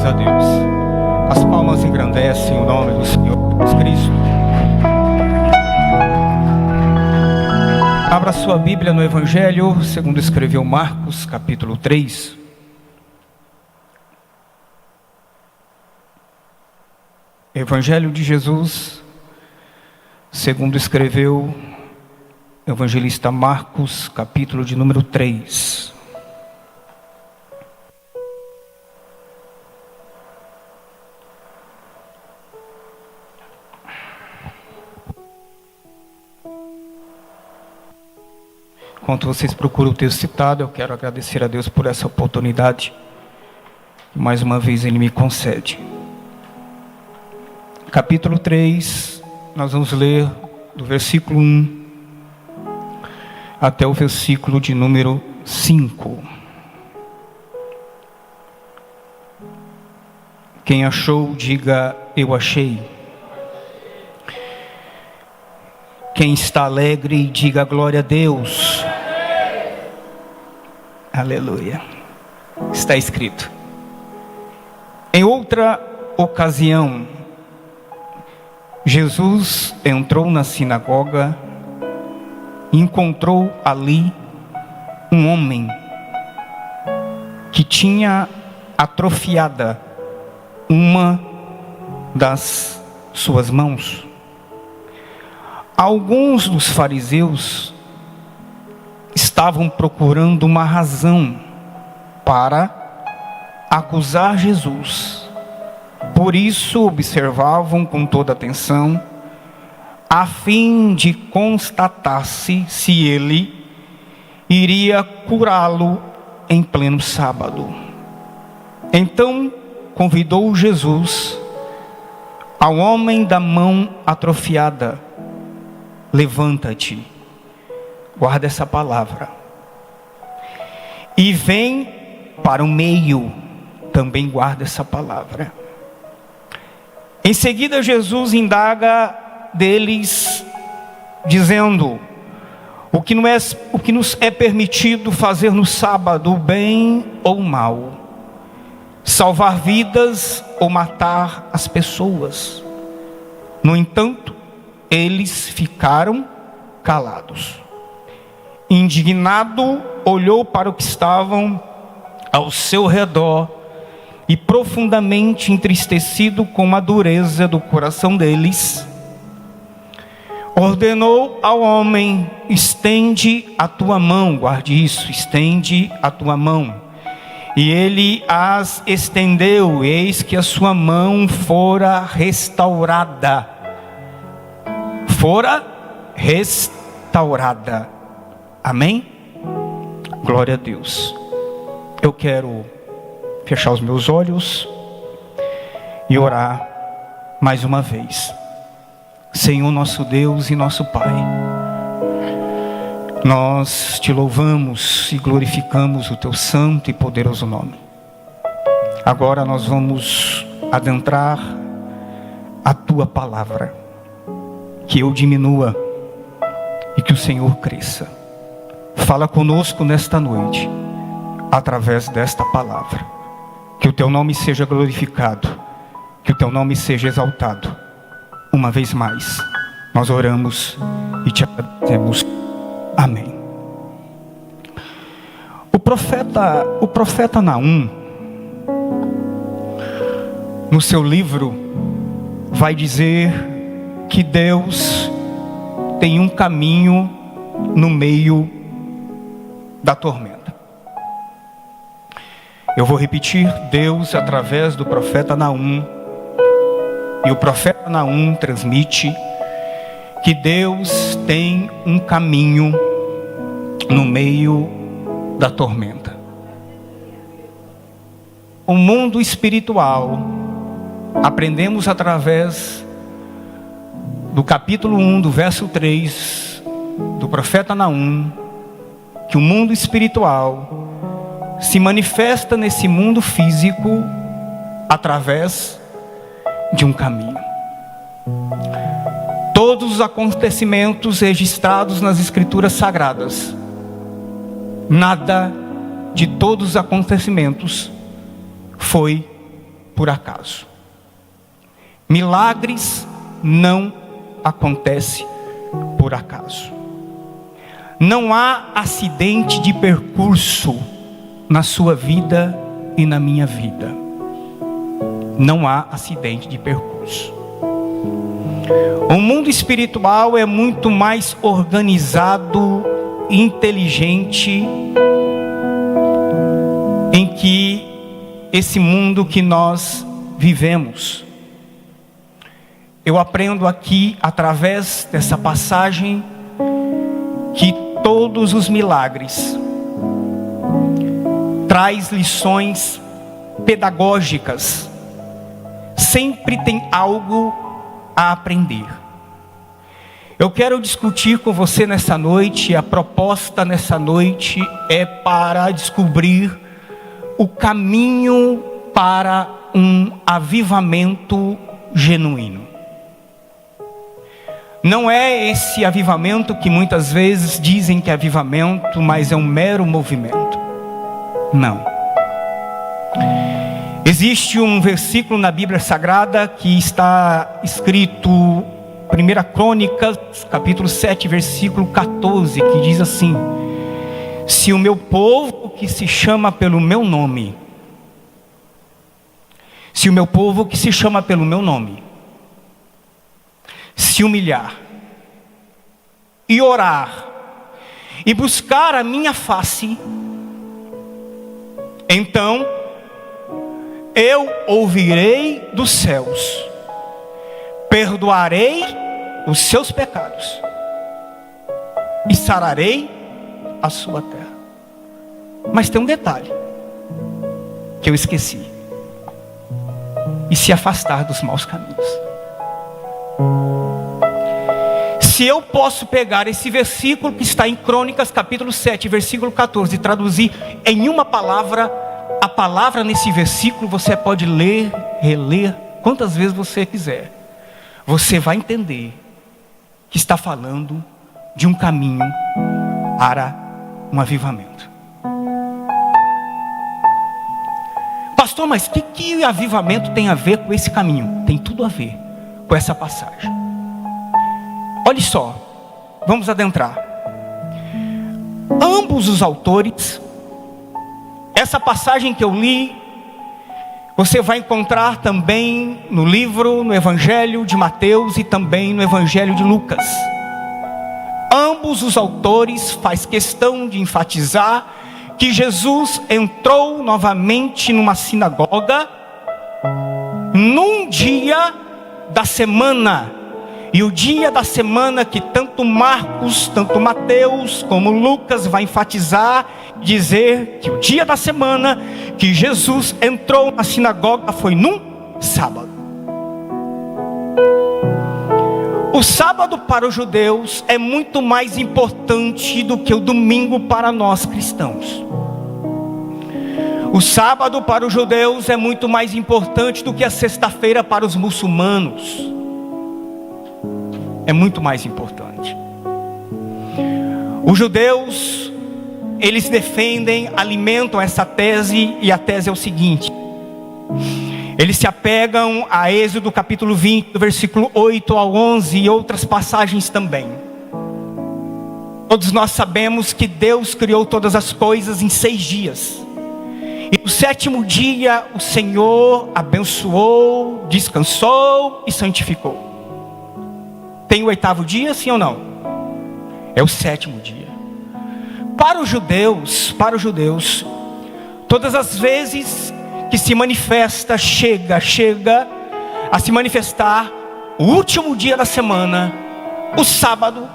a Deus. As palmas engrandecem o nome do Senhor Jesus Cristo. Abra sua Bíblia no Evangelho, segundo escreveu Marcos, capítulo 3. Evangelho de Jesus, segundo escreveu o evangelista Marcos, capítulo de número 3. Enquanto vocês procuram o texto citado, eu quero agradecer a Deus por essa oportunidade que mais uma vez Ele me concede. Capítulo 3, nós vamos ler do versículo 1 até o versículo de número 5. Quem achou, diga: eu achei. Quem está alegre, diga: glória a Deus. Aleluia. Está escrito: em outra ocasião, Jesus entrou na sinagoga e encontrou ali um homem que tinha atrofiada uma das suas mãos. Alguns dos fariseus estavam procurando uma razão para acusar Jesus. Por isso observavam com toda atenção, a fim de constatar-se se ele iria curá-lo em pleno sábado. Então convidou Jesus ao homem da mão atrofiada: levanta-te, guarda essa palavra, e vem para o meio. Também guarda essa palavra. Em seguida Jesus indaga deles, dizendo: o que nos é permitido fazer no sábado, o bem ou o mal? Salvar vidas ou matar as pessoas? No entanto, eles ficaram calados. Indignado, olhou para o que estavam ao seu redor e, profundamente entristecido com a dureza do coração deles, ordenou ao homem: estende a tua mão. Guarde isso: estende a tua mão. E ele as estendeu, e eis que a sua mão fora restaurada. Fora restaurada. Amém? Glória a Deus. Eu quero fechar os meus olhos e orar mais uma vez. Senhor nosso Deus e nosso Pai, nós te louvamos e glorificamos o teu santo e poderoso nome. Agora nós vamos adentrar a tua palavra. Que eu diminua e que o Senhor cresça. Fala conosco nesta noite, através desta palavra. Que o teu nome seja glorificado, que o teu nome seja exaltado. Uma vez mais, nós oramos e te agradecemos. Amém. O profeta Naum, no seu livro, vai dizer que Deus tem um caminho no meio da tormenta. Eu vou repetir: Deus, através do profeta Naum, e o profeta Naum transmite que Deus tem um caminho no meio da tormenta. O mundo espiritual, aprendemos através do capítulo 1, do verso 3, do profeta Naum, que o mundo espiritual se manifesta nesse mundo físico através de um caminho. Todos os acontecimentos registrados nas Escrituras Sagradas, nada de todos os acontecimentos foi por acaso. Milagres não acontecem por acaso. Não há acidente de percurso na sua vida e na minha vida. Não há acidente de percurso. O mundo espiritual é muito mais organizado e inteligente em que esse mundo que nós vivemos. Eu aprendo aqui, através dessa passagem, que todos os milagres traz lições pedagógicas. Sempre tem algo a aprender. Eu quero discutir com você nessa noite, a proposta nessa noite é para descobrir o caminho para um avivamento genuíno. Não é esse avivamento que muitas vezes dizem que é avivamento, mas é um mero movimento. Não. Existe um versículo na Bíblia Sagrada que está escrito, 1 Crônicas, capítulo 7, versículo 14, que diz assim: se o meu povo que se chama pelo meu nome, se o meu povo que se chama pelo meu nome, se humilhar, e orar, e buscar a minha face, então eu ouvirei dos céus, perdoarei os seus pecados, e sararei a sua terra. Mas tem um detalhe, que eu esqueci: e se afastar dos maus caminhos. Se eu posso pegar esse versículo que está em Crônicas, capítulo 7, versículo 14, e traduzir em uma palavra, a palavra nesse versículo, você pode ler, reler, quantas vezes você quiser. Você vai entender que está falando de um caminho para um avivamento. Pastor, mas o que avivamento tem a ver com esse caminho? Tem tudo a ver com essa passagem. Olha só, vamos adentrar. Ambos os autores, essa passagem que eu li, você vai encontrar também no Evangelho de Mateus e também no Evangelho de Lucas. Ambos os autores faz questão de enfatizar que Jesus entrou novamente numa sinagoga num dia da semana. E o dia da semana que tanto Marcos, tanto Mateus, como Lucas vai enfatizar, dizer que o dia da semana que Jesus entrou na sinagoga foi num sábado. O sábado para os judeus é muito mais importante do que o domingo para nós cristãos. O sábado para os judeus é muito mais importante do que a sexta-feira para os muçulmanos. É muito mais importante. Os judeus, eles defendem, alimentam essa tese, e a tese é o seguinte: eles se apegam a Êxodo capítulo 20, do versículo 8 ao 11 e outras passagens também. Todos nós sabemos que Deus criou todas as coisas em 6 dias. E no 7º dia o Senhor abençoou, descansou e santificou. Tem o 8º dia, sim ou não? É o 7º dia. Para os judeus, todas as vezes que se manifesta, chega a se manifestar o último dia da semana, o sábado,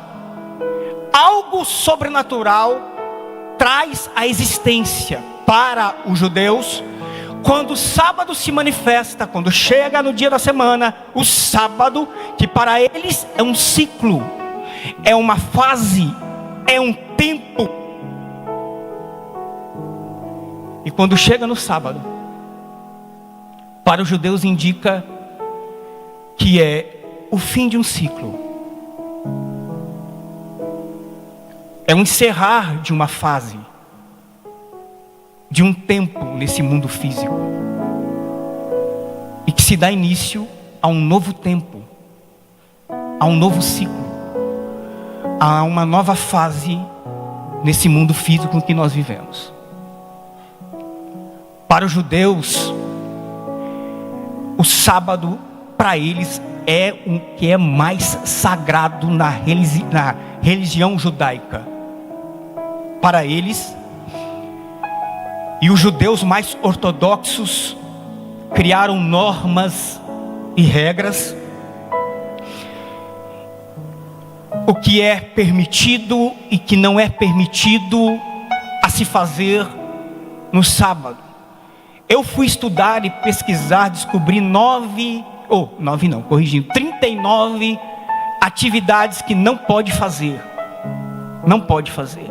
algo sobrenatural traz a existência para os judeus. Quando o sábado se manifesta, quando chega no dia da semana, o sábado, que para eles é um ciclo, é uma fase, é um tempo. E quando chega no sábado, para os judeus indica que é o fim de um ciclo. É um encerrar de uma fase, de um tempo nesse mundo físico. se dá início a um novo tempo, a um novo ciclo, a uma nova fase nesse mundo físico em que nós vivemos. Para os judeus, o sábado, para eles, é o que é mais sagrado na religião judaica. Para eles, e os judeus mais ortodoxos criaram normas e regras, o que é permitido e que não é permitido a se fazer no sábado. Eu fui estudar e pesquisar, descobri 39 atividades que não pode fazer. Não pode fazer.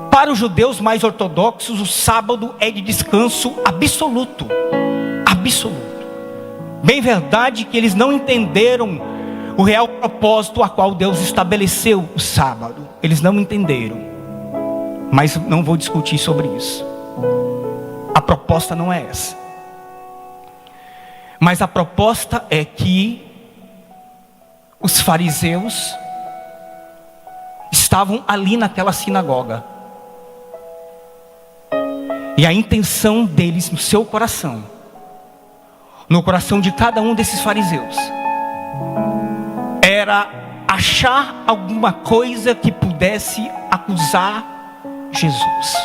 Para os judeus mais ortodoxos, o sábado é de descanso absoluto. Absoluto. Bem verdade que eles não entenderam o real propósito a qual Deus estabeleceu o sábado. Eles não entenderam. Mas não vou discutir sobre isso. A proposta não é essa. Mas a proposta é que os fariseus estavam ali naquela sinagoga. E a intenção deles no seu coração, no coração de cada um desses fariseus, era achar alguma coisa que pudesse acusar Jesus.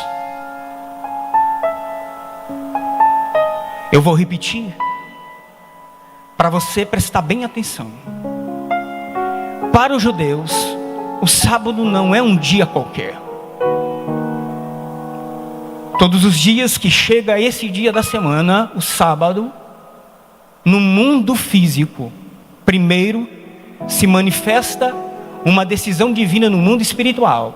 Eu vou repetir, para você prestar bem atenção. Para os judeus, o sábado não é um dia qualquer. Todos os dias que chega esse dia da semana, o sábado, no mundo físico, primeiro se manifesta uma decisão divina no mundo espiritual.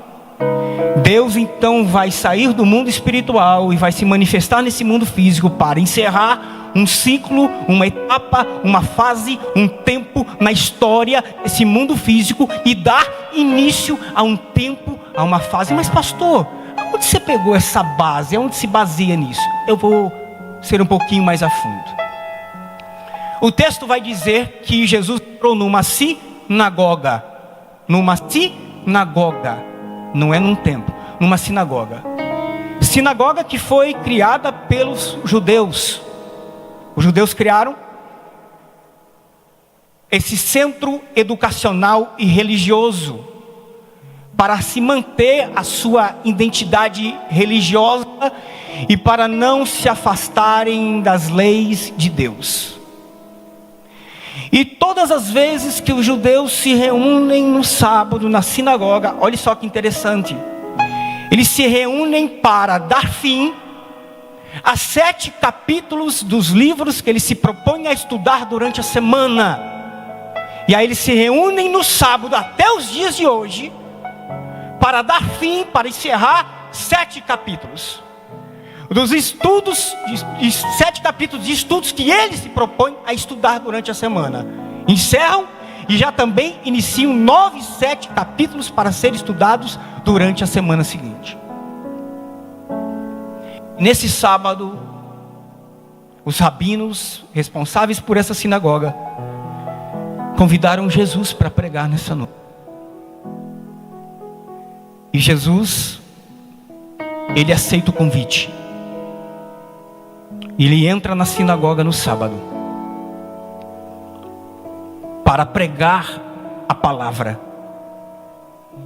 Deus então vai sair do mundo espiritual e vai se manifestar nesse mundo físico para encerrar um ciclo, uma etapa, uma fase, um tempo na história desse mundo físico e dar início a um tempo, a uma fase. Mas pastor, onde você pegou essa base? Onde se baseia nisso? Eu vou ser um pouquinho mais a fundo. O texto vai dizer que Jesus entrou numa sinagoga. Numa sinagoga. Não é num templo, numa sinagoga. Sinagoga que foi criada pelos judeus. Os judeus criaram esse centro educacional e religioso para se manter a sua identidade religiosa e para não se afastarem das leis de Deus. E todas as vezes que os judeus se reúnem no sábado na sinagoga, olha só que interessante, eles se reúnem para dar fim a 7 capítulos dos livros que eles se propõem a estudar durante a semana. E aí eles se reúnem no sábado até os dias de hoje para dar fim, para encerrar 7 capítulos dos estudos, 7 capítulos de estudos que eles se propõem a estudar durante a semana. Encerram e já também iniciam 7 capítulos para serem estudados durante a semana seguinte. Nesse sábado, os rabinos responsáveis por essa sinagoga convidaram Jesus para pregar nessa noite. E Jesus, ele aceita o convite. Ele entra na sinagoga no sábado para pregar a palavra.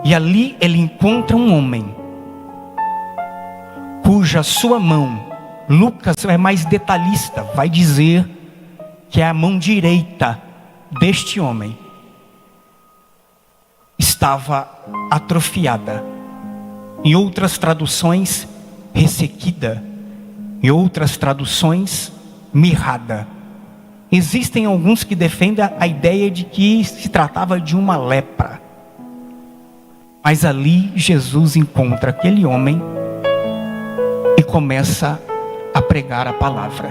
E ali ele encontra um homem cuja sua mão, Lucas é mais detalhista, vai dizer que é a mão direita deste homem estava atrofiada. Em outras traduções, ressequida. Em outras traduções, mirrada. Existem alguns que defendem a ideia de que se tratava de uma lepra. Mas ali Jesus encontra aquele homem e começa a pregar a palavra.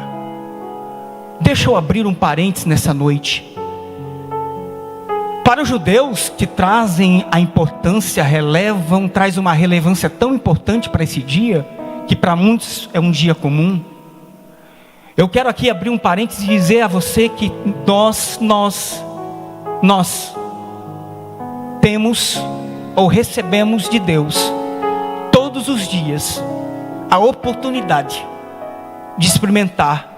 Deixa eu abrir um parênteses nessa noite. Para os judeus que trazem a importância, traz uma relevância tão importante para esse dia, que para muitos é um dia comum. Eu quero aqui abrir um parênteses e dizer a você que nós temos ou recebemos de Deus todos os dias a oportunidade de experimentar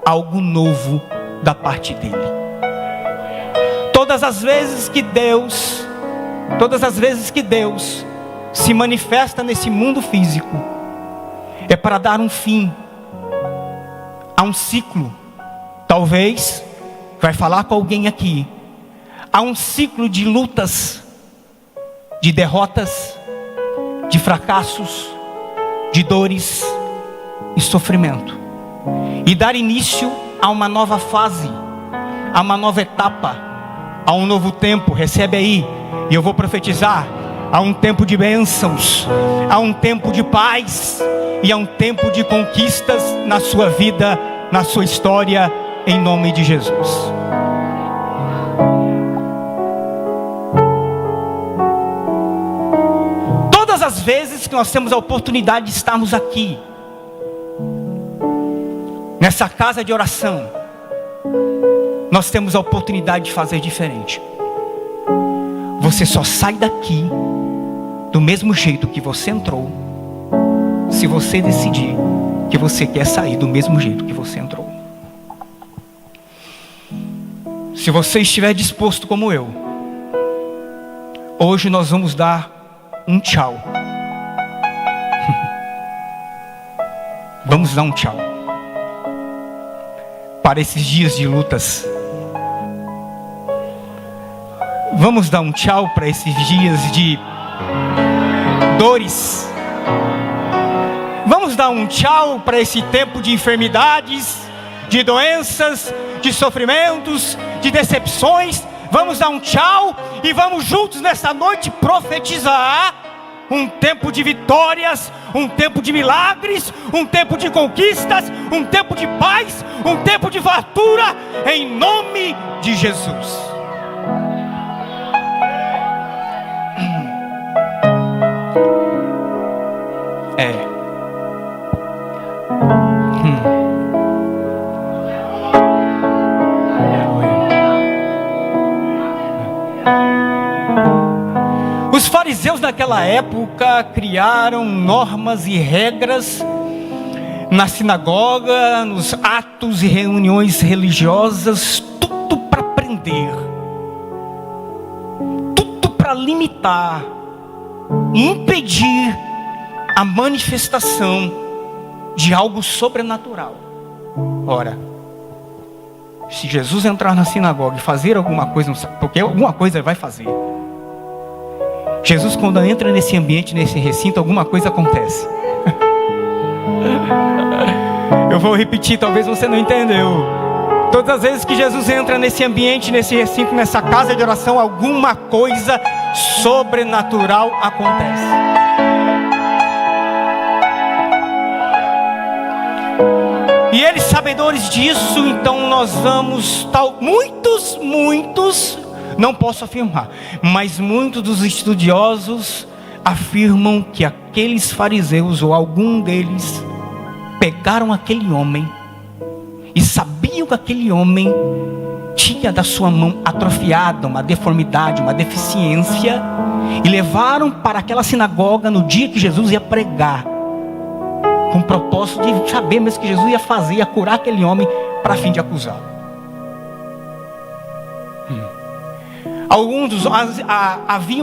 algo novo da parte dele. Todas as vezes que Deus se manifesta nesse mundo físico, é para dar um fim a um ciclo. Talvez vai falar com alguém aqui, há um ciclo de lutas, de derrotas, de fracassos, de dores e sofrimento, e dar início a uma nova fase, a uma nova etapa, a um novo tempo. Recebe aí, e eu vou profetizar: há um tempo de bênçãos, há um tempo de paz, e há um tempo de conquistas na sua vida, na sua história, em nome de Jesus. Todas as vezes que nós temos a oportunidade de estarmos aqui, nessa casa de oração, nós temos a oportunidade de fazer diferente. Você só sai daqui do mesmo jeito que você entrou, se você decidir que você quer sair do mesmo jeito que você entrou. Se você estiver disposto como eu, hoje nós vamos dar um tchau. Vamos dar um tchau para esses dias de lutas. Vamos dar um tchau para esses dias de dores. Vamos dar um tchau para esse tempo de enfermidades, de doenças, de sofrimentos, de decepções. Vamos dar um tchau e vamos juntos nessa noite profetizar um tempo de vitórias, um tempo de milagres, um tempo de conquistas, um tempo de paz, um tempo de fartura, em nome de Jesus. Os fariseus naquela época criaram normas e regras na sinagoga, nos atos e reuniões religiosas, tudo para prender, tudo para limitar, impedir a manifestação de algo sobrenatural. Ora, se Jesus entrar na sinagoga e fazer alguma coisa, porque alguma coisa ele vai fazer. Jesus, quando entra nesse ambiente, nesse recinto, alguma coisa acontece. Eu vou repetir, talvez você não entendeu. Todas as vezes que Jesus entra nesse ambiente, nesse recinto, nessa casa de oração, alguma coisa sobrenatural acontece. E eles, sabedores disso, então nós vamos, muitos, não posso afirmar, mas muitos dos estudiosos afirmam que aqueles fariseus, ou algum deles, pegaram aquele homem e sabiam que aquele homem tinha da sua mão atrofiada, uma deformidade, uma deficiência, e levaram para aquela sinagoga no dia que Jesus ia pregar, com o propósito de saber mesmo que Jesus ia fazer, ia curar aquele homem, para fim de acusá-lo. Havia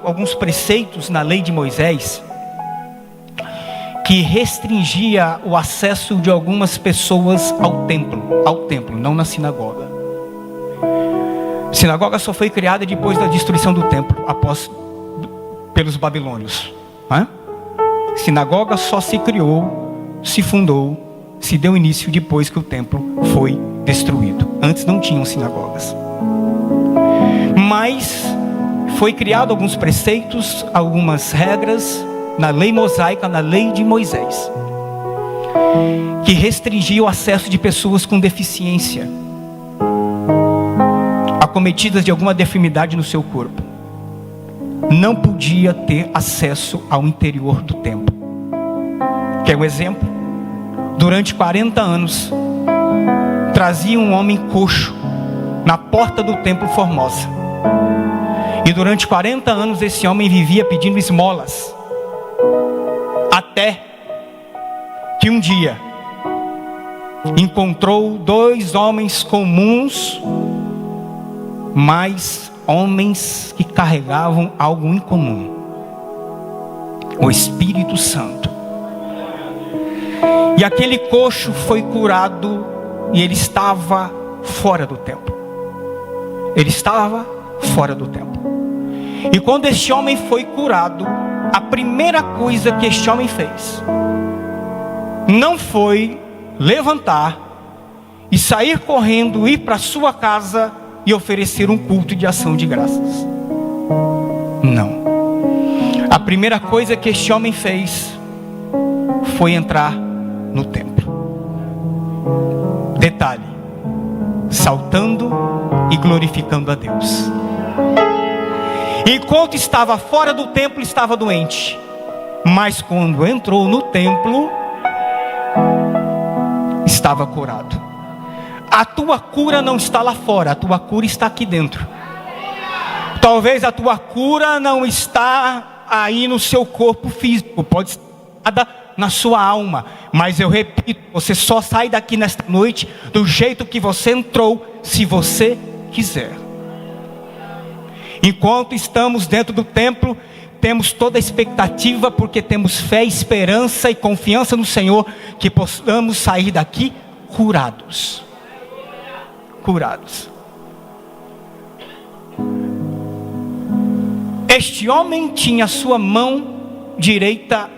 alguns preceitos na lei de Moisés que restringia o acesso de algumas pessoas ao templo, não na sinagoga. A sinagoga só foi criada depois da destruição do templo, pelos babilônios. Sinagoga só se criou, se fundou, se deu início depois que o templo foi destruído. Antes não tinham sinagogas. Mas foi criado alguns preceitos, algumas regras na lei mosaica, na lei de Moisés, que restringia o acesso de pessoas com deficiência, acometidas de alguma deformidade no seu corpo. Não podia ter acesso ao interior do templo. Quer um exemplo? Durante 40 anos, trazia um homem coxo na porta do templo Formosa. E durante 40 anos esse homem vivia pedindo esmolas. Até que um dia encontrou 2 homens comuns, mas homens que carregavam algo em comum: o Espírito Santo. E aquele coxo foi curado e ele estava fora do templo. Ele estava fora do templo. E quando este homem foi curado, a primeira coisa que este homem fez não foi levantar e sair correndo, ir para sua casa e oferecer um culto de ação de graças. Não. A primeira coisa que este homem fez foi entrar no templo. Detalhe: saltando e glorificando a Deus. Enquanto estava fora do templo, estava doente. Mas quando entrou no templo, estava curado. A tua cura não está lá fora, a tua cura está aqui dentro. Talvez a tua cura não está aí no seu corpo físico, pode estar na sua alma. Mas eu repito, você só sai daqui nesta noite do jeito que você entrou, se você quiser. Enquanto estamos dentro do templo, temos toda a expectativa, porque temos fé, esperança e confiança no Senhor, que possamos sair daqui curados. Curados. Este homem tinha sua mão direita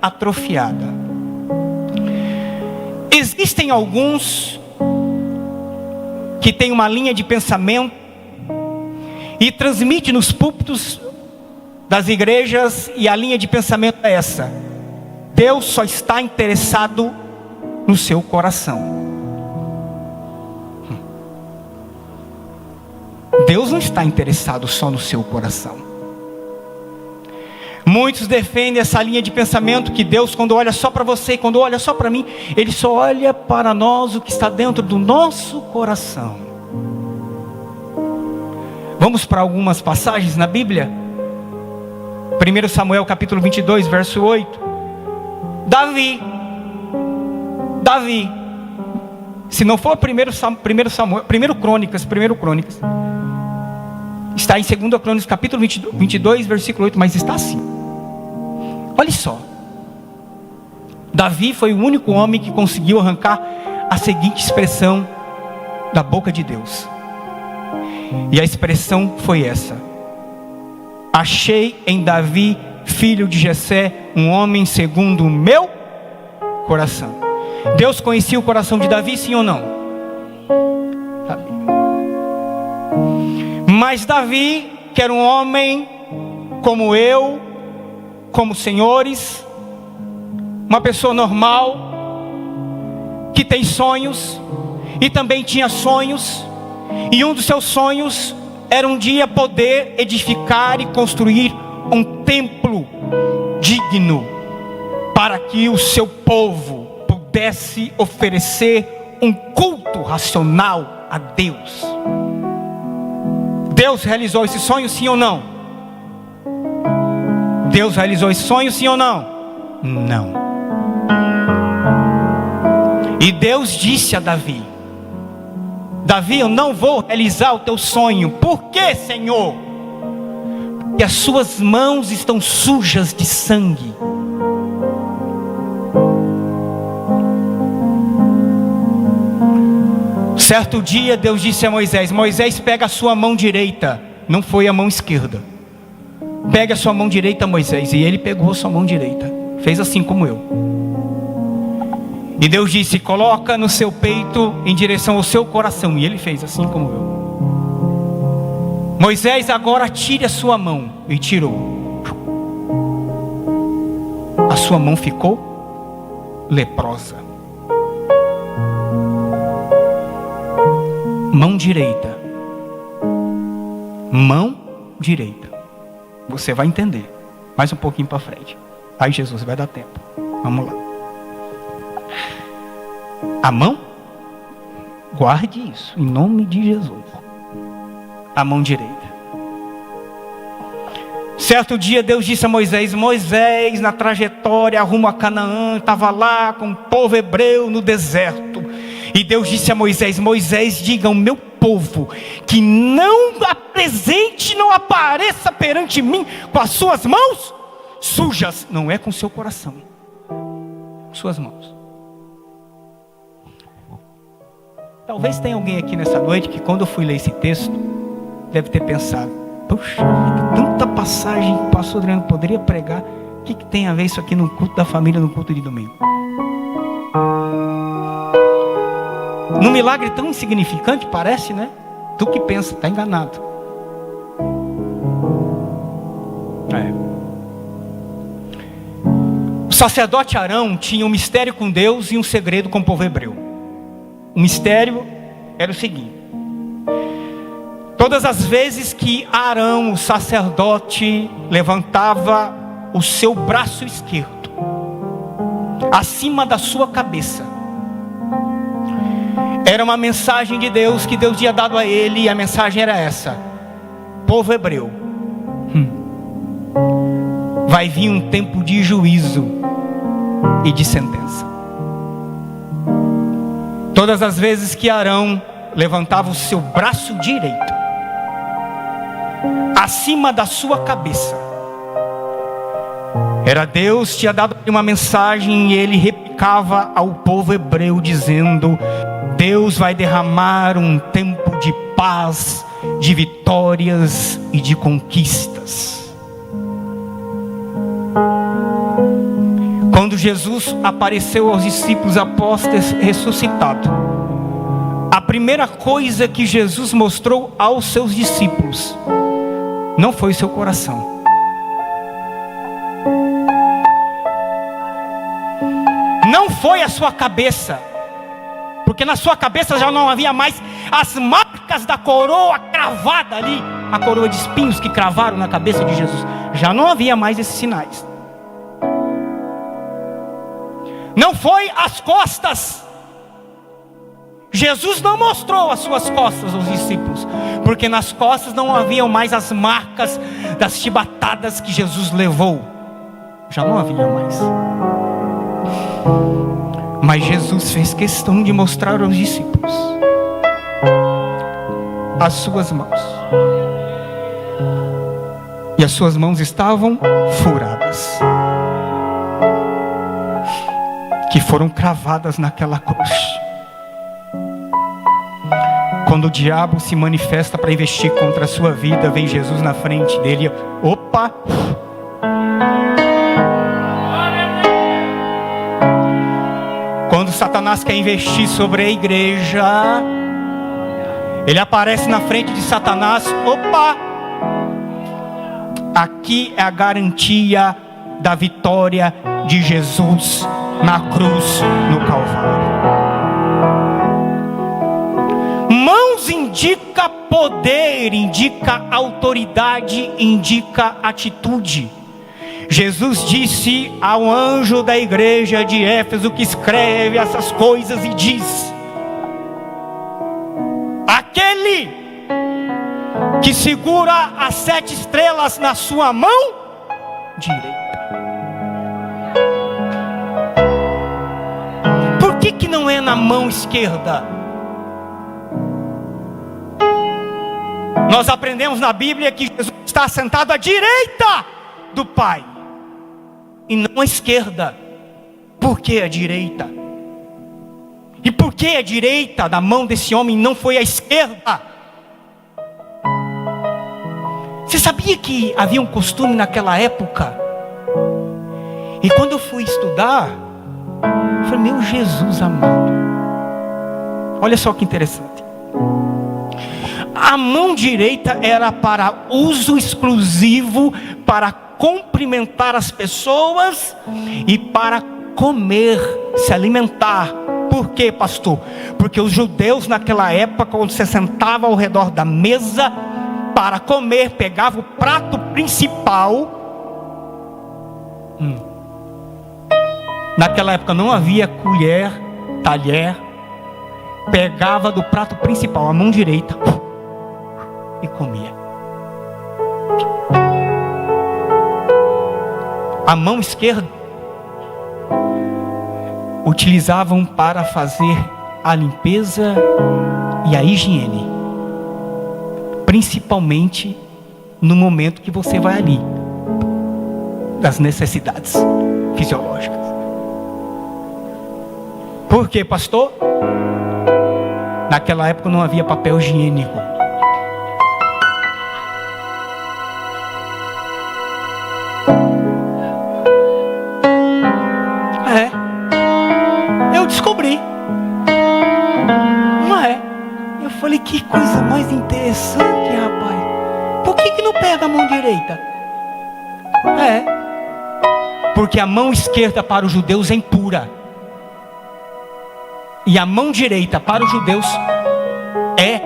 atrofiada. Existem alguns que têm uma linha de pensamento e transmite nos púlpitos das igrejas, e a linha de pensamento é essa: Deus só está interessado no seu coração. Deus não está interessado só no seu coração. Muitos defendem essa linha de pensamento, que Deus, quando olha só para você, quando olha só para mim, Ele só olha para nós o que está dentro do nosso coração. Vamos para algumas passagens na Bíblia. 1 Samuel capítulo 22, verso 8. Davi. Se não for 1 Samuel, 1 Crônicas. Está em 2 Crônicas capítulo 22, versículo 8, mas está assim. Olha só. Davi foi o único homem que conseguiu arrancar a seguinte expressão da boca de Deus. E a expressão foi essa: achei em Davi, filho de Jessé, um homem segundo o meu coração. Deus conhecia o coração de Davi, sim ou não? Sabia. Mas Davi, que era um homem como eu, como senhores, uma pessoa normal, que tem sonhos, e também tinha sonhos, e um dos seus sonhos era um dia poder edificar e construir um templo digno, para que o seu povo pudesse oferecer um culto racional a Deus. Deus realizou esse sonho, sim ou não? Deus realizou esse sonho, sim ou não? Não. E Deus disse a Davi: Davi, eu não vou realizar o teu sonho. Por quê, Senhor? Porque as suas mãos estão sujas de sangue. Certo dia Deus disse a Moisés: Moisés, pega a sua mão direita. Não foi a mão esquerda. Pega a sua mão direita, Moisés. E ele pegou a sua mão direita, fez assim como eu. E Deus disse: coloca no seu peito em direção ao seu coração. E ele fez assim como eu. Moisés, agora tire a sua mão. E tirou. A sua mão ficou leprosa. Mão direita. Mão direita. Você vai entender mais um pouquinho para frente. Aí Jesus, vai dar tempo. Vamos lá. A mão Guarde isso, em nome de Jesus. A mão direita. Certo dia Deus disse a Moisés: Moisés, na trajetória rumo a Canaã, estava lá com o povo hebreu no deserto. E Deus disse a Moisés: Moisés, diga ao meu povo que não apresente, não apareça perante mim com as suas mãos sujas. Não é com seu coração, suas mãos. Talvez tenha alguém aqui nessa noite que, quando eu fui ler esse texto, deve ter pensado: puxa, tanta passagem que o pastor Adriano poderia pregar, o que tem a ver isso aqui no culto da família, no culto de domingo? Num milagre tão insignificante, parece, né? Tu que pensa, está enganado. O sacerdote Arão tinha um mistério com Deus e um segredo com o povo hebreu. O mistério era o seguinte: todas as vezes que Arão, o sacerdote, levantava o seu braço esquerdo acima da sua cabeça, era uma mensagem de Deus que Deus tinha dado a ele, e a mensagem era essa: povo hebreu, vai vir um tempo de juízo e de sentença. Todas as vezes que Arão levantava o seu braço direito acima da sua cabeça, era Deus tinha dado uma mensagem, e ele replicava ao povo hebreu dizendo: Deus vai derramar um tempo de paz, de vitórias e de conquistas. Quando Jesus apareceu aos discípulos após ter ressuscitado, a primeira coisa que Jesus mostrou aos seus discípulos não foi o seu coração. Não foi a sua cabeça. Porque na sua cabeça já não havia mais as marcas da coroa cravada ali, a coroa de espinhos que cravaram na cabeça de Jesus. Já não havia mais esses sinais. Não foi as costas. Jesus não mostrou as suas costas aos discípulos, porque nas costas não haviam mais as marcas das chibatadas que Jesus levou. Já não havia mais. Mas Jesus fez questão de mostrar aos discípulos as suas mãos. E as suas mãos estavam furadas, que foram cravadas naquela cruz. Quando o diabo se manifesta para investir contra a sua vida, vem Jesus na frente dele. Opa! Quando Satanás quer investir sobre a igreja, ele aparece na frente de Satanás. Opa! Aqui é a garantia da vitória de Jesus na cruz, no Calvário. Mãos indica poder, indica autoridade, indica atitude. Jesus disse ao anjo da igreja de Éfeso, que escreve essas coisas, e diz: aquele que segura as 7 estrelas na sua mão direita. Por que não é na mão esquerda? Nós aprendemos na Bíblia que Jesus está sentado à direita do Pai e não à esquerda. Por que a direita? E por que a direita da mão desse homem não foi a esquerda? Você sabia que havia um costume naquela época? E quando eu fui estudar, eu falei: meu Jesus amado, olha só que interessante. A mão direita era para uso exclusivo, para cumprimentar as pessoas e para comer, se alimentar. Por quê, pastor? Porque os judeus naquela época, quando se sentavam ao redor da mesa para comer, pegavam o prato principal. Naquela época não havia colher, talher, pegava do prato principal a mão direita e comia. A mão esquerda utilizavam para fazer a limpeza e a higiene, principalmente no momento que você vai ali, das necessidades fisiológicas. Por quê, pastor? Naquela época não havia papel higiênico. Eu descobri. Não é? Eu falei, que coisa mais interessante, rapaz. Por que não pega a mão direita? Porque a mão esquerda para os judeus é impura. E a mão direita para os judeus é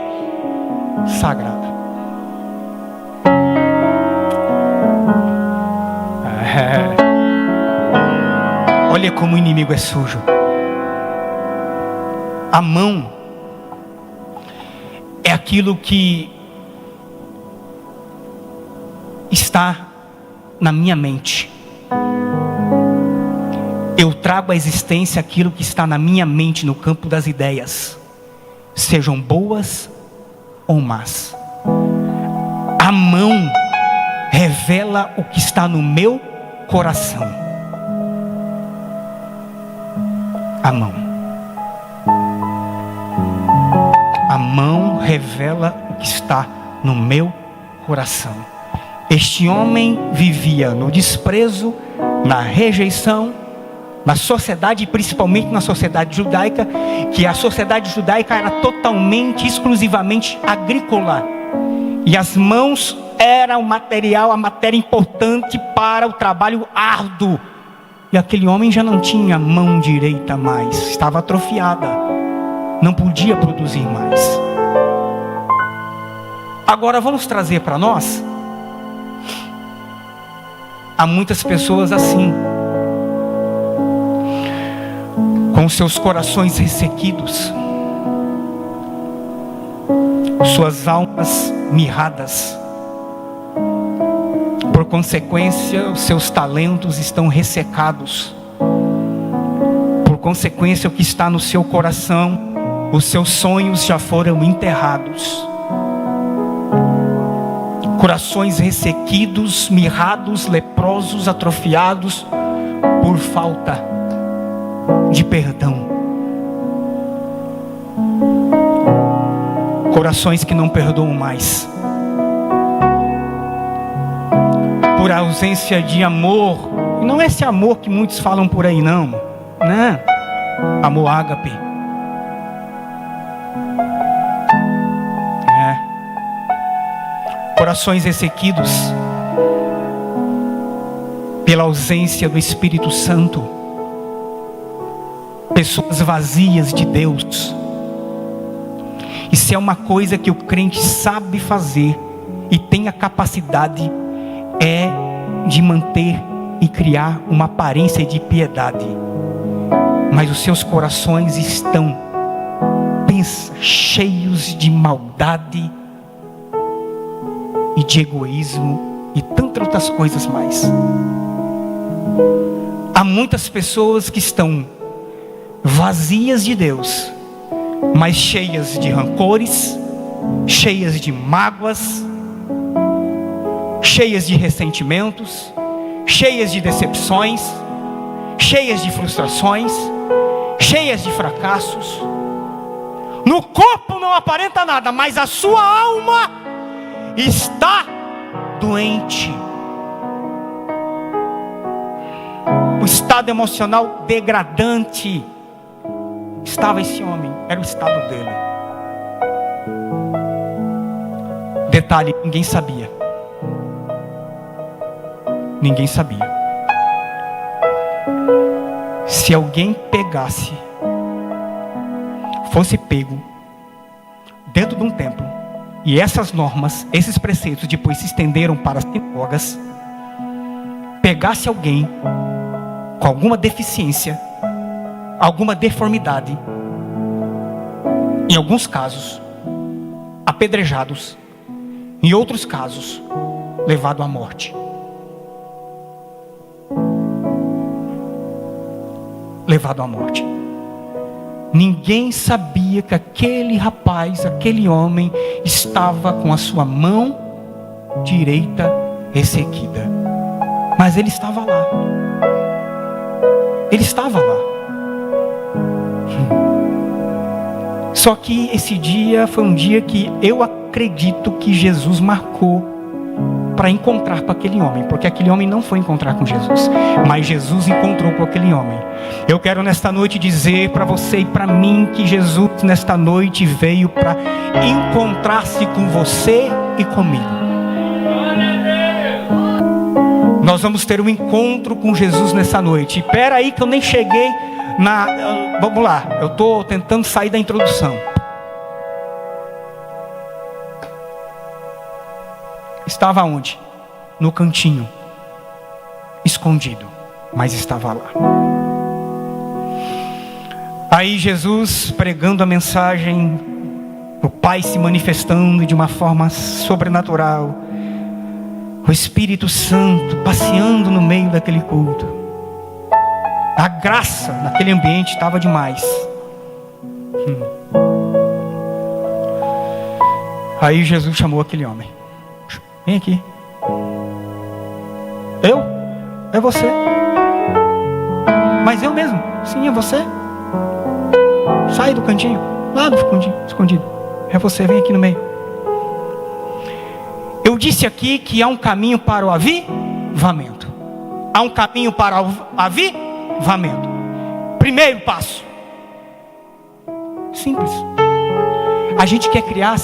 sagrada. Olha como o inimigo é sujo. A mão é aquilo que está na minha mente. Eu trago à existência aquilo que está na minha mente, no campo das ideias, sejam boas ou más. A mão revela o que está no meu coração. A mão. A mão revela o que está no meu coração. Este homem vivia no desprezo, na rejeição, na sociedade, principalmente na sociedade judaica, que a sociedade judaica era totalmente, exclusivamente agrícola. E as mãos eram a matéria importante para o trabalho árduo. E aquele homem já não tinha mão direita mais, estava atrofiada, não podia produzir mais. Agora vamos trazer para nós. Há muitas pessoas assim, com seus corações ressequidos, suas almas mirradas. Por consequência, os seus talentos estão ressecados. Por consequência, o que está no seu coração, os seus sonhos já foram enterrados. Corações ressequidos, mirrados, leprosos, atrofiados, por falta de perdão. Corações que não perdoam mais. Por ausência de amor. E não é esse amor que muitos falam por aí, não. Né? Amor ágape. Corações ressequidos pela ausência do Espírito Santo. Pessoas vazias de Deus. Isso é uma coisa que o crente sabe fazer e tem a capacidade de manter e criar uma aparência de piedade. Mas os seus corações estão, cheios de maldade e de egoísmo e tantas outras coisas mais. Há muitas pessoas que estão vazias de Deus, mas cheias de rancores, cheias de mágoas, cheias de ressentimentos, cheias de decepções, cheias de frustrações, cheias de fracassos. No corpo não aparenta nada, mas a sua alma está doente. O estado emocional degradante estava esse homem, era o estado dele. Detalhe, ninguém sabia. Ninguém sabia. Se alguém pegasse, fosse pego dentro de um templo, e essas normas, esses preceitos depois se estenderam para as sinagogas, pegasse alguém com alguma deficiência, alguma deformidade, Em alguns casos, apedrejados. Em outros casos, levado à morte. Levado à morte. Ninguém sabia que aquele rapaz, aquele homem, estava com a sua mão direita ressequida. Mas ele estava lá. Ele estava lá. Só que esse dia foi um dia que eu acredito que Jesus marcou para encontrar com aquele homem, porque aquele homem não foi encontrar com Jesus, mas Jesus encontrou com aquele homem. Eu quero nesta noite dizer para você e para mim que Jesus nesta noite veio para encontrar-se com você e comigo. Nós vamos ter um encontro com Jesus nessa noite. Espera aí que eu nem cheguei na... Vamos lá, eu estou tentando sair da introdução. Estava onde? No cantinho, escondido, mas estava lá. Aí Jesus pregando a mensagem, o Pai se manifestando de uma forma sobrenatural, o Espírito Santo passeando no meio daquele culto. A graça naquele ambiente estava demais. Aí Jesus chamou aquele homem. Vem aqui. Eu? É você? Mas eu mesmo? Sim, é você. Sai do cantinho, lá do escondido. É você, vem aqui no meio. Eu disse aqui que há um caminho para o avivamento. Há um caminho para o avivamento. Primeiro passo. Simples. A gente quer criar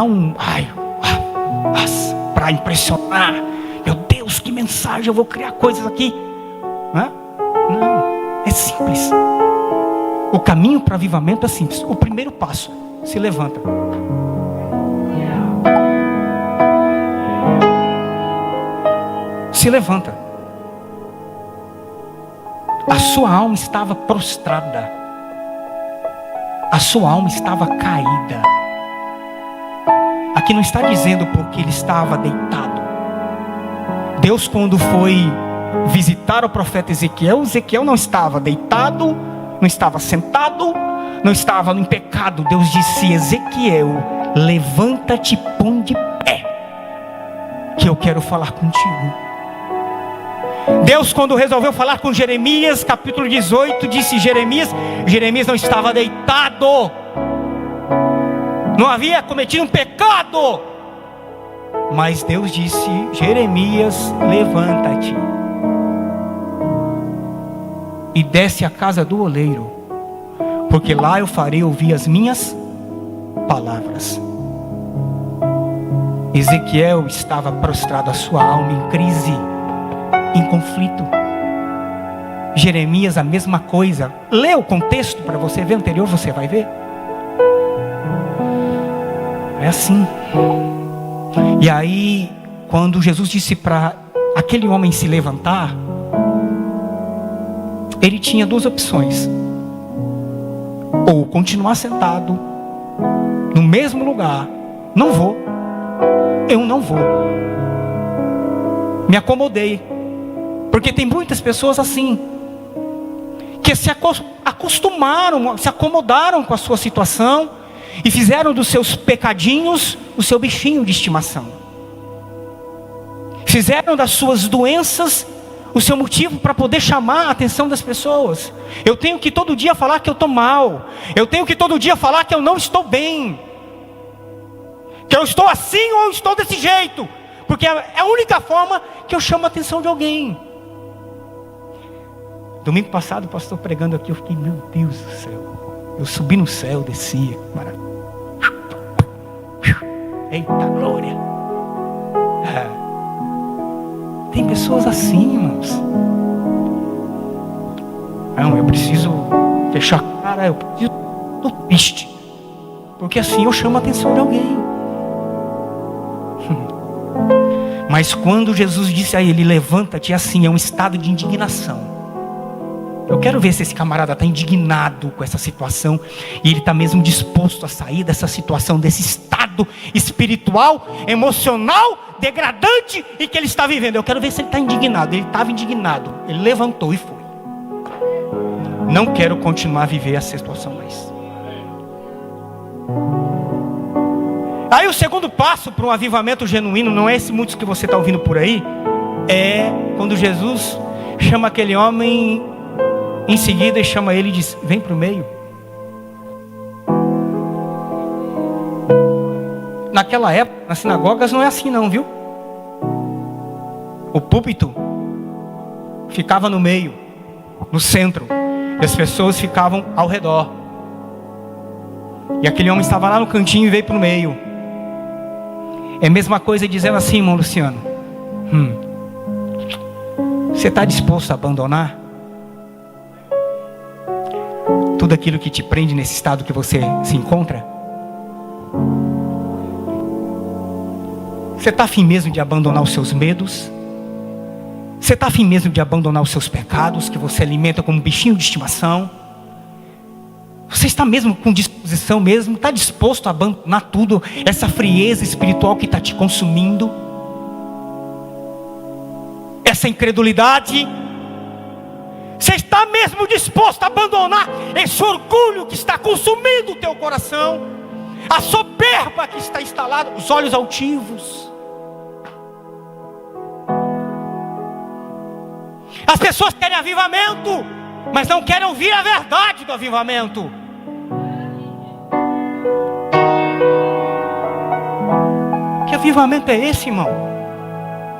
um... para impressionar. Meu Deus, que mensagem, eu vou criar coisas aqui. Não, é simples. O caminho para avivamento é simples. O primeiro passo, se levanta. Se levanta. A sua alma estava prostrada. A sua alma estava caída. Aqui não está dizendo porque ele estava deitado. Deus, quando foi visitar o profeta Ezequiel, Ezequiel não estava deitado, não estava sentado, não estava em pecado. Deus disse: Ezequiel, levanta-te, põe de pé, que eu quero falar contigo. Deus, quando resolveu falar com Jeremias, capítulo 18, disse: Jeremias não estava deitado, não havia cometido um pecado, mas Deus disse: Jeremias, levanta-te e desce à casa do oleiro, porque lá eu farei ouvir as minhas palavras. Ezequiel estava prostrado, a sua alma em crise, em conflito. Jeremias a mesma coisa. Lê o contexto para você ver anterior, você vai ver. É assim. E aí, quando Jesus disse para aquele homem se levantar, ele tinha duas opções: ou continuar sentado no mesmo lugar. Não vou. Eu não vou. Me acomodei. Porque tem muitas pessoas assim, que se acostumaram, se acomodaram com a sua situação e fizeram dos seus pecadinhos o seu bichinho de estimação. Fizeram das suas doenças o seu motivo para poder chamar a atenção das pessoas. Eu tenho que todo dia falar que eu estou mal. Eu tenho que todo dia falar que eu não estou bem. Que eu estou assim ou eu estou desse jeito. Porque é a única forma que eu chamo a atenção de alguém. Domingo passado o pastor pregando aqui, eu fiquei: meu Deus do céu. Eu subi no céu, descia. Maravilha. Eita glória. Tem pessoas assim, irmãos. Não, eu preciso fechar a cara, eu preciso do triste, porque assim eu chamo a atenção de alguém. Mas quando Jesus disse a ele: levanta-te, assim, é um estado de indignação. Eu quero ver se esse camarada está indignado com essa situação e ele está mesmo disposto a sair dessa situação, desse estado espiritual, emocional, degradante em que ele está vivendo. Eu quero ver se ele está indignado. Ele estava indignado, ele levantou e foi. Não quero continuar a viver essa situação mais. Aí o segundo passo para um avivamento genuíno, não é esse muitos que você está ouvindo por aí, é quando Jesus chama aquele homem em seguida e chama ele e diz: vem para o meio. Naquela época, nas sinagogas não é assim não, viu? O púlpito ficava no meio, no centro, e as pessoas ficavam ao redor. E aquele homem estava lá no cantinho e veio para o meio. É a mesma coisa dizendo assim, irmão Luciano: você está disposto a abandonar tudo aquilo que te prende nesse estado que você se encontra? Você está afim mesmo de abandonar os seus medos? Você está afim mesmo de abandonar os seus pecados que você alimenta como um bichinho de estimação? Você está mesmo com disposição mesmo? Está disposto a abandonar tudo, essa frieza espiritual que está te consumindo? Essa incredulidade? Você está mesmo disposto a abandonar esse orgulho que está consumindo o teu coração? A soberba que está instalada, os olhos altivos? As pessoas querem avivamento, mas não querem ouvir a verdade do avivamento. Que avivamento é esse, irmão?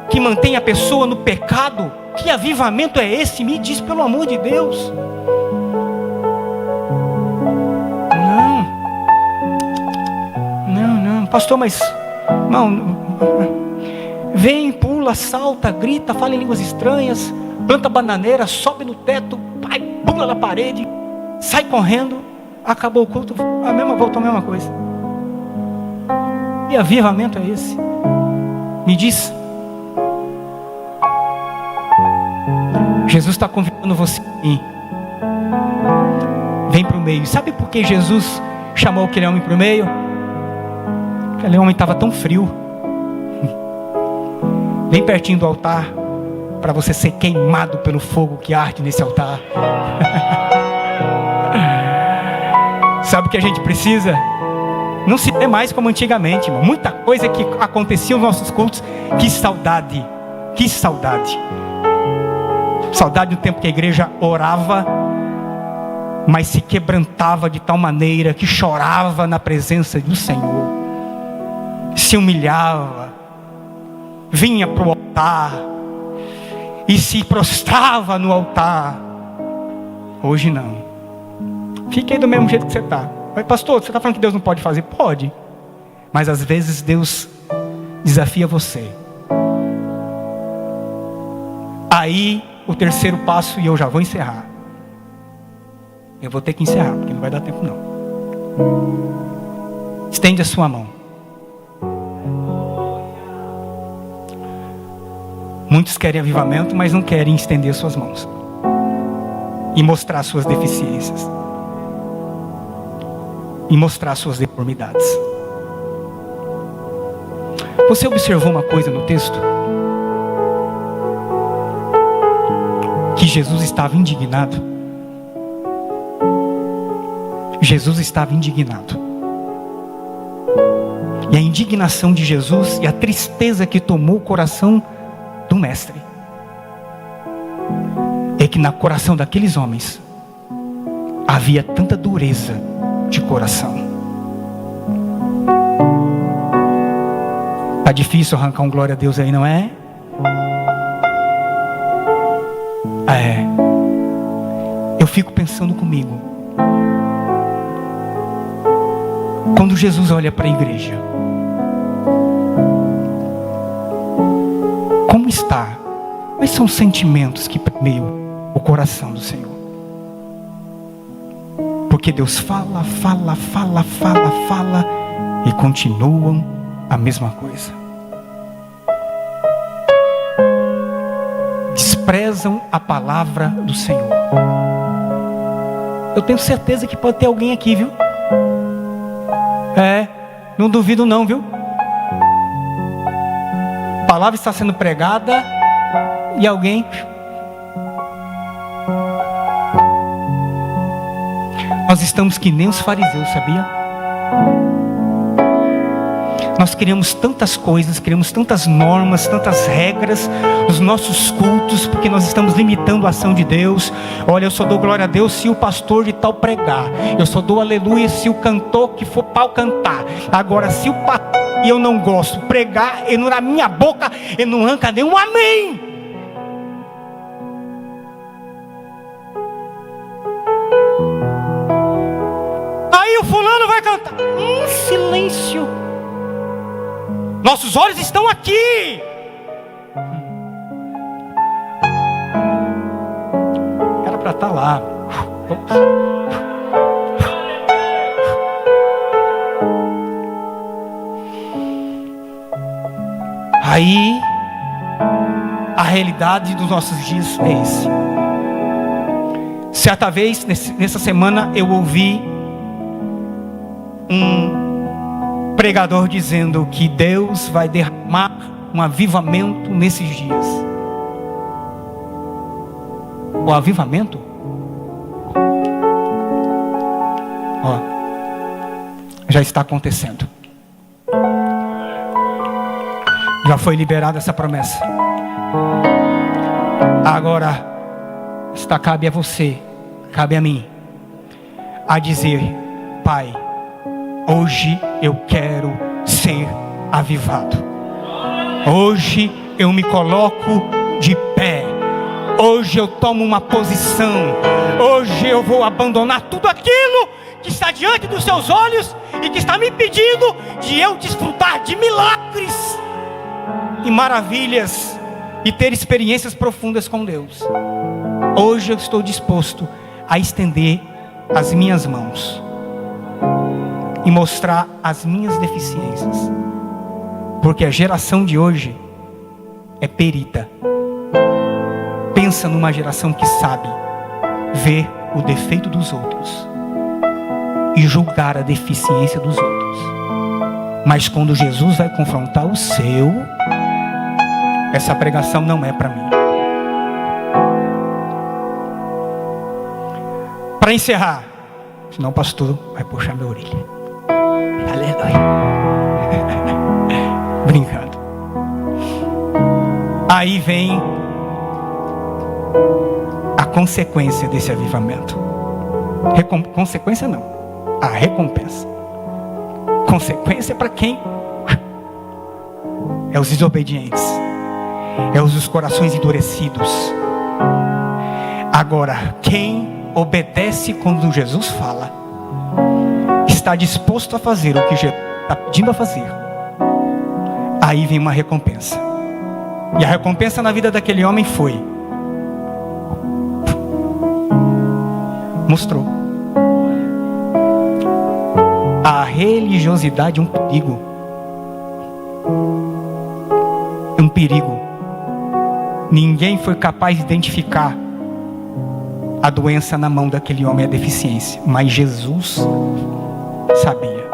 Que mantém a pessoa no pecado? Que avivamento é esse? Me diz, pelo amor de Deus. Não, pastor, mas não, vem, pula, salta, grita, fala em línguas estranhas, planta bananeira, sobe no teto, vai, pula na parede, sai correndo, acabou o culto, voltou a mesma coisa. Que avivamento é esse? Me diz. Jesus está convidando você a ir. Vem para o meio. Sabe por que Jesus chamou aquele homem para o meio? Aquele homem estava tão frio. Vem pertinho do altar, para você ser queimado pelo fogo que arde nesse altar. Sabe o que a gente precisa? Não se vê mais como antigamente, irmão. Muita coisa que acontecia nos nossos cultos. Que saudade. Que saudade. Saudade do tempo que a igreja orava, mas se quebrantava de tal maneira que chorava na presença do Senhor, se humilhava, vinha para o altar e se prostrava no altar. Hoje não. Fique aí do mesmo jeito que você está. Mas pastor, você está falando que Deus não pode fazer? Pode, mas às vezes Deus desafia você. Aí o terceiro passo, e eu já vou encerrar. Eu vou ter que encerrar, porque não vai dar tempo não. Estende a sua mão. Muitos querem avivamento, mas não querem estender suas mãos e mostrar suas deficiências e mostrar suas deformidades. Você observou uma coisa no texto? Que Jesus estava indignado. Jesus estava indignado. E a indignação de Jesus e a tristeza que tomou o coração do mestre é que no coração daqueles homens havia tanta dureza de coração. Tá difícil arrancar um glória a Deus aí, não é? Eu fico pensando comigo, quando Jesus olha para a igreja, como está? Quais são os sentimentos que permeiam o coração do Senhor? Porque Deus fala e continuam a mesma coisa. Desprezam a palavra do Senhor. Eu tenho certeza que pode ter alguém aqui, viu? Não duvido não, viu? A palavra está sendo pregada e alguém... Nós estamos que nem os fariseus, sabia? Nós criamos tantas coisas, criamos tantas normas, tantas regras nos nossos cultos, porque nós estamos limitando a ação de Deus. Olha, eu só dou glória a Deus se o pastor de tal pregar. Eu só dou aleluia se o cantor que for para cantar. Agora, se o pastor e eu não gosto pregar, ele não, na minha boca, ele não arranca nenhum amém. Aí o fulano vai cantar. Silêncio. Nossos olhos estão aqui. Era para estar lá. Aí, a realidade dos nossos dias é esse. Certa vez, nessa semana, eu ouvi um pregador dizendo que Deus vai derramar um avivamento nesses dias. O avivamento? Já está acontecendo. Já foi liberada essa promessa. Agora cabe a você, cabe a mim, a dizer: Pai, hoje eu quero ser avivado. Hoje eu me coloco de pé. Hoje eu tomo uma posição. Hoje eu vou abandonar tudo aquilo que está diante dos seus olhos e que está me impedindo de eu desfrutar de milagres e maravilhas e ter experiências profundas com Deus. Hoje eu estou disposto a estender as minhas mãos e mostrar as minhas deficiências, porque a geração de hoje é perita. Pensa numa geração que sabe ver o defeito dos outros e julgar a deficiência dos outros. Mas quando Jesus vai confrontar o seu, essa pregação não é para mim. Para encerrar, senão o pastor vai puxar minha orelha. Aleluia. Brincando. Aí vem a consequência desse avivamento. Consequência não, a recompensa. Consequência para quem? É os desobedientes, é os corações endurecidos. Agora, quem obedece quando Jesus fala, está disposto a fazer o que Jesus está pedindo a fazer, aí vem uma recompensa. E a recompensa na vida daquele homem foi: mostrou a religiosidade, um perigo. Um perigo. Ninguém foi capaz de identificar a doença na mão daquele homem, a deficiência, mas Jesus sabia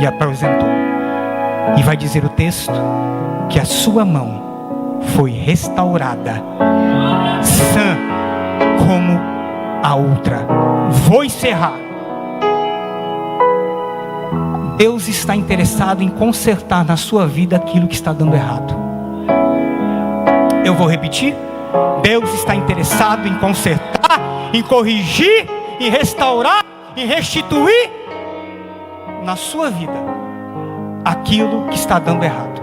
e apresentou. E vai dizer o texto que a sua mão foi restaurada, sã como a outra. Vou encerrar. Deus está interessado em consertar na sua vida aquilo que está dando errado. Eu vou repetir. Deus está interessado em consertar, em corrigir, em restaurar, em restituir na sua vida aquilo que está dando errado.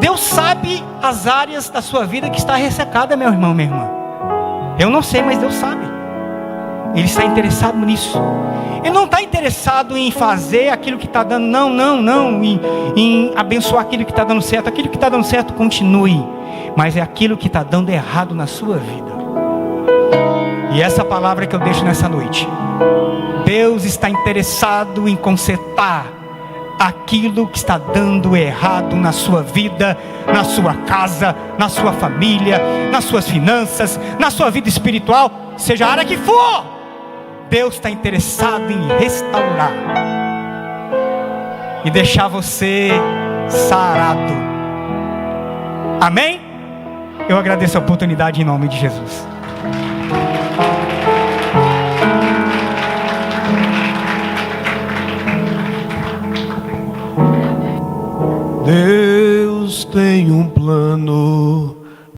Deus sabe as áreas da sua vida que está ressecada, meu irmão, minha irmã. Eu não sei, mas Deus sabe. Ele está interessado nisso. Ele não está interessado em fazer aquilo que está dando, não, em abençoar aquilo que está dando certo. Aquilo que está dando certo, continue. Mas é aquilo que está dando errado na sua vida. E essa palavra que eu deixo nessa noite: Deus está interessado em consertar aquilo que está dando errado na sua vida, na sua casa, na sua família, nas suas finanças, na sua vida espiritual. seja a área que for, Deus está interessado em restaurar e deixar você sarado. Amém? Eu agradeço a oportunidade em nome de Jesus. Deus tem um plano